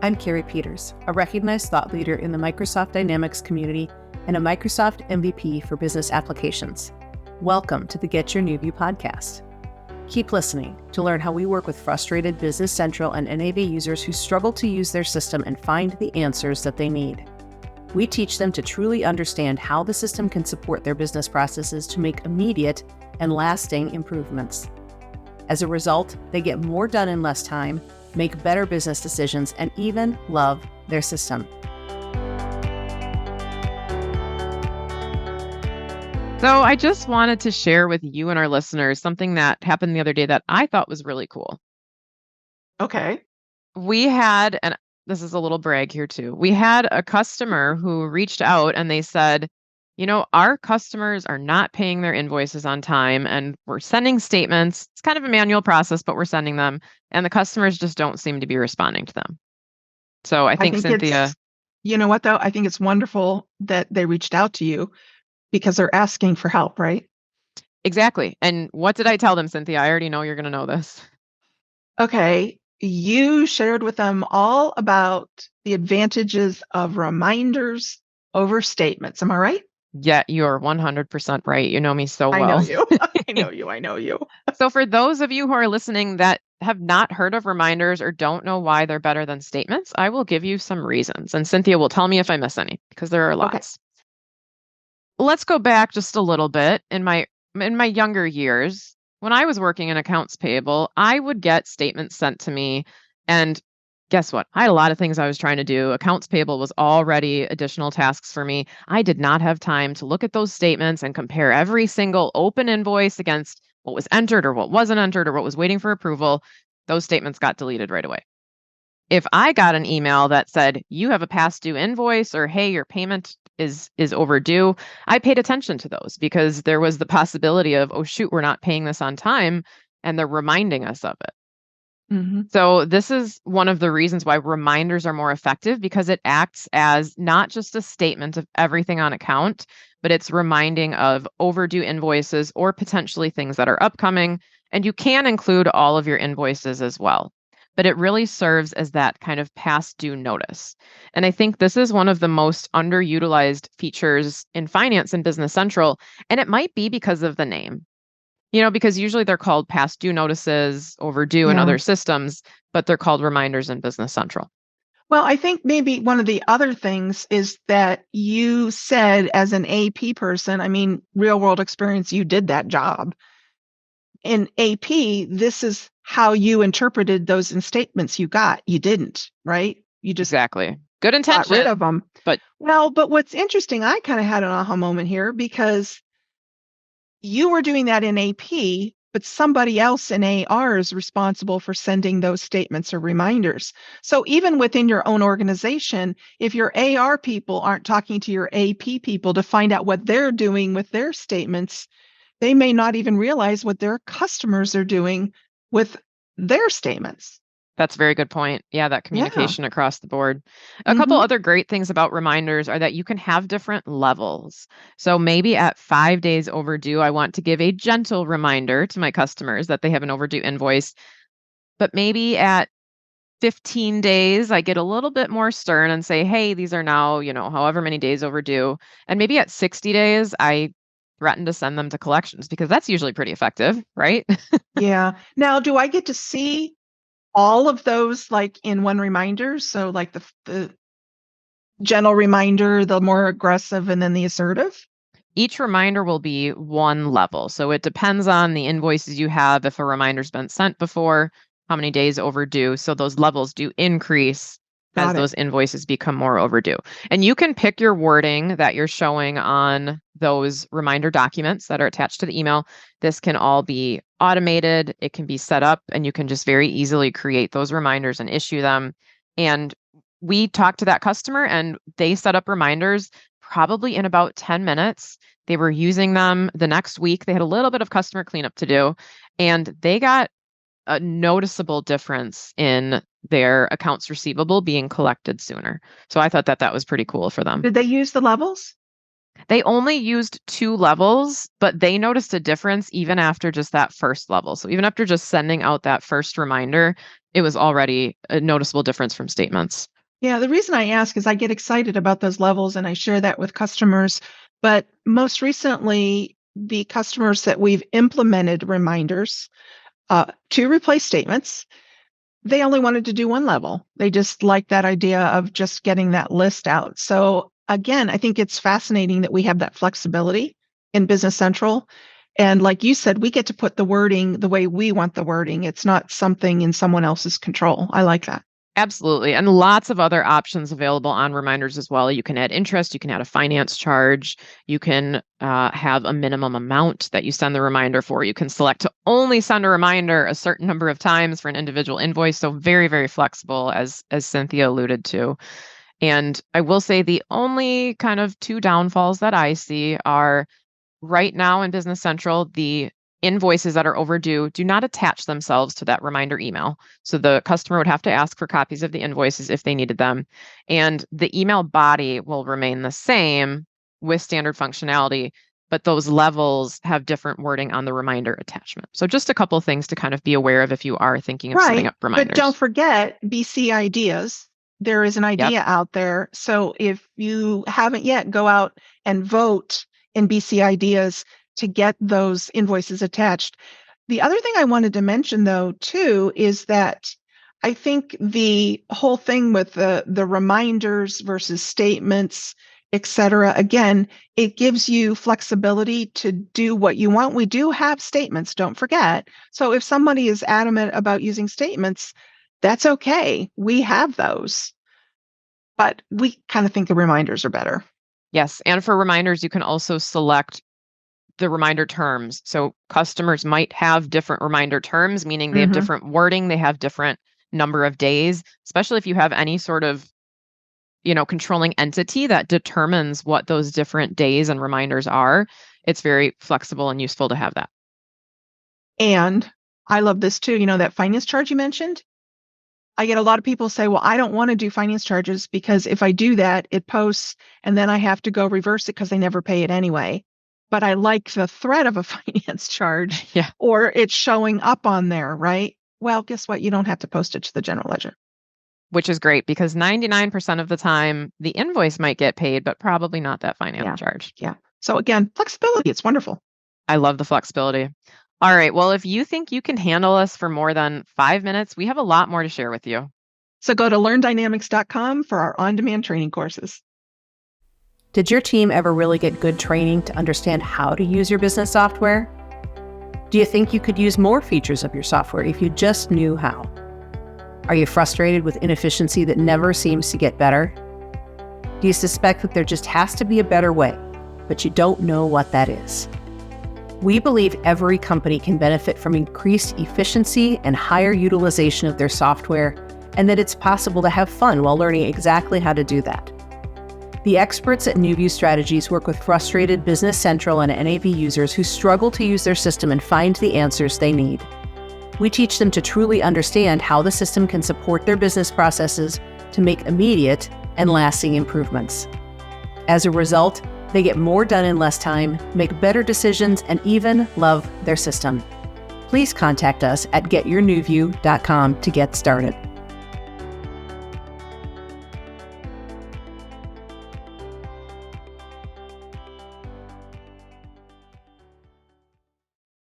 I'm Cari Peters, a recognized thought leader in the Microsoft Dynamics community and a Microsoft MVP for business applications. Welcome to the Get Your New View podcast. Keep listening to learn how we work with frustrated Business Central and NAV users who struggle to use their system and find the answers that they need. We teach them to truly understand how the system can support their business processes to make immediate and lasting improvements. As a result, they get more done in less time, make better business decisions, and even love their system. So I just wanted to share with you and our listeners something that happened the other day that I thought was really cool. Okay. We had, and this is a little brag here too, we had a customer who reached out and they said, our customers are not paying their invoices on time and we're sending statements. It's kind of a manual process, but we're sending them and the customers just don't seem to be responding to them. So I think Cynthia... You know what though? I think it's wonderful that they reached out to you because they're asking for help, right? Exactly. And what did I tell them, Cynthia? I already know you're going to know this. Okay. You shared with them all about the advantages of reminders over statements. Am I right? Yeah, you're 100% right. You know me so well. I know you. I know you. So for those of you who are listening that have not heard of reminders or don't know why they're better than statements, I will give you some reasons. And Cynthia will tell me if I miss any, because there are lots. Okay. Let's go back just a little bit. In my younger years, when I was working in accounts payable, I would get statements sent to me, and guess what? I had a lot of things I was trying to do. Accounts payable was already additional tasks for me. I did not have time to look at those statements and compare every single open invoice against what was entered or what wasn't entered or what was waiting for approval. Those statements got deleted right away. If I got an email that said, you have a past due invoice, or hey, your payment is overdue, I paid attention to those because there was the possibility of, oh shoot, we're not paying this on time, and they're reminding us of it. Mm-hmm. So this is one of the reasons why reminders are more effective, because it acts as not just a statement of everything on account, but it's reminding of overdue invoices or potentially things that are upcoming. And you can include all of your invoices as well. But it really serves as that kind of past due notice. And I think this is one of the most underutilized features in finance and Business Central. And it might be because of the name. Because usually they're called past due notices, overdue in other systems, but they're called reminders in Business Central. Well, I think maybe one of the other things is that you said as an AP person, real world experience, you did that job. In AP, this is how you interpreted those in statements you got. You didn't, right? You just exactly. Good intention. Got rid of them. But what's interesting, I kind of had an aha moment here because you were doing that in AP, but somebody else in AR is responsible for sending those statements or reminders. So even within your own organization, if your AR people aren't talking to your AP people to find out what they're doing with their statements, they may not even realize what their customers are doing with their statements. That's a very good point. Yeah, that communication across the board. A couple other great things about reminders are that you can have different levels. So maybe at 5 days overdue, I want to give a gentle reminder to my customers that they have an overdue invoice. But maybe at 15 days, I get a little bit more stern and say, hey, these are now, however many days overdue. And maybe at 60 days, I threaten to send them to collections because that's usually pretty effective, right? Yeah. Now, do I get to see all of those like in one reminder? So like the gentle reminder, the more aggressive, and then the assertive? Each reminder will be one level. So it depends on the invoices you have. If a reminder's been sent before, how many days overdue. So those levels do increase as those invoices become more overdue. And you can pick your wording that you're showing on those reminder documents that are attached to the email. This can all be automated. It can be set up, and you can just very easily create those reminders and issue them. And we talked to that customer, and they set up reminders probably in about 10 minutes. They were using them the next week. They had a little bit of customer cleanup to do, and they got a noticeable difference in their accounts receivable being collected sooner. So I thought that was pretty cool for them. Did they use the levels? They only used 2 levels, but they noticed a difference even after just that first level. So even after just sending out that first reminder, it was already a noticeable difference from statements. Yeah, the reason I ask is I get excited about those levels and I share that with customers. But most recently, the customers that we've implemented reminders to replace statements, they only wanted to do one level. They just like that idea of just getting that list out. So again, I think it's fascinating that we have that flexibility in Business Central. And like you said, we get to put the wording the way we want the wording. It's not something in someone else's control. I like that. Absolutely. And lots of other options available on reminders as well. You can add interest, you can add a finance charge, you can have a minimum amount that you send the reminder for. You can select to only send a reminder a certain number of times for an individual invoice. So very, very flexible, as Cynthia alluded to. And I will say the only kind of two downfalls that I see are right now in Business Central, the invoices that are overdue do not attach themselves to that reminder email. So the customer would have to ask for copies of the invoices if they needed them. And the email body will remain the same with standard functionality, but those levels have different wording on the reminder attachment. So just a couple of things to kind of be aware of if you are thinking of setting up reminders. But don't forget BC Ideas. There is an idea out there. So if you haven't yet, go out and vote in BC Ideas to get those invoices attached. The other thing I wanted to mention, though, too, is that I think the whole thing with the reminders versus statements, et cetera, again, it gives you flexibility to do what you want. We do have statements, don't forget. So if somebody is adamant about using statements, that's okay. We have those. But we kind of think the reminders are better. Yes. And for reminders, you can also select the reminder terms. So customers might have different reminder terms, meaning they have different wording, they have different number of days, especially if you have any sort of, controlling entity that determines what those different days and reminders are. It's very flexible and useful to have that. And I love this too. That finance charge you mentioned, I get a lot of people say, well, I don't want to do finance charges because if I do that, it posts and then I have to go reverse it because they never pay it anyway. But I like the threat of a finance charge or it's showing up on there, right? Well, guess what? You don't have to post it to the general ledger. Which is great because 99% of the time the invoice might get paid, but probably not that finance charge. Yeah. So again, flexibility, it's wonderful. I love the flexibility. All right. Well, if you think you can handle us for more than 5 minutes, we have a lot more to share with you. So go to learndynamics.com for our on-demand training courses. Did your team ever really get good training to understand how to use your business software? Do you think you could use more features of your software if you just knew how? Are you frustrated with inefficiency that never seems to get better? Do you suspect that there just has to be a better way, but you don't know what that is? We believe every company can benefit from increased efficiency and higher utilization of their software, and that it's possible to have fun while learning exactly how to do that. The experts at NewView Strategies work with frustrated Business Central and NAV users who struggle to use their system and find the answers they need. We teach them to truly understand how the system can support their business processes to make immediate and lasting improvements. As a result, they get more done in less time, make better decisions, and even love their system. Please contact us at getyournewview.com to get started.